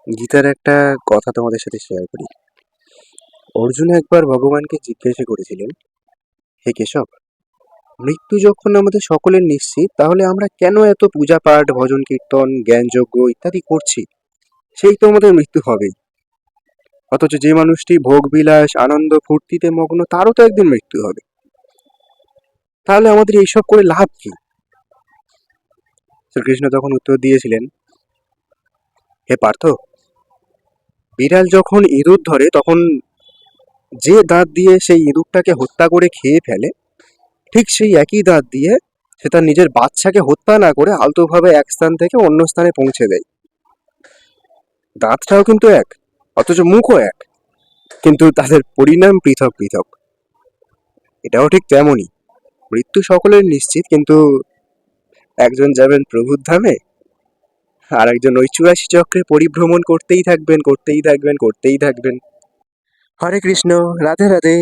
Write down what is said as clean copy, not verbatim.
গীতার একটা কথা তোমাদের সাথে শেয়ার করি। অর্জুন একবার ভগবানকে জিজ্ঞাসা করেছিলেন, হে কেশব, মৃত্যু যখন আমাদের সকলের নিশ্চিত, তাহলে আমরা কেন এত পূজা পাঠ, ভজন কীর্তন, জ্ঞানযজ্ঞ ইত্যাদি করছি? সেই তো আমাদের মৃত্যু হবেই। অথচ যে মানুষটি ভোগ বিলাস, আনন্দ ফুর্তিতে মগ্ন, তারও তো একদিন মৃত্যু হবে। তাহলে আমাদের এইসব করে লাভ কি? শ্রীকৃষ্ণ তখন উত্তর দিয়েছিলেন, হে পার্থ, বিড়াল যখন ইঁদুর ধরে তখন যে দাঁত দিয়ে সেই ইঁদুরটাকে হত্যা করে খেয়ে ফেলে, ঠিক সেই একই দাঁত দিয়ে সে তার নিজের বাচ্চাকে হত্যা না করে আলতোভাবে এক স্থান থেকে অন্য স্থানে পৌঁছে দেয়। দাঁতটাও কিন্তু এক, অথচ মুখও এক, কিন্তু তাদের পরিণাম পৃথক পৃথক। এটাও ঠিক তেমনই, মৃত্যু সকলের নিশ্চিত, কিন্তু একজন যাবেন প্রভুর ধামে, আর একজন ওই ৮৪ চক্রে পরিভ্রমণ করতেই থাকবেন, করতেই থাকবেন, করতেই থাকবেন। হরে কৃষ্ণ, রাধে রাধে।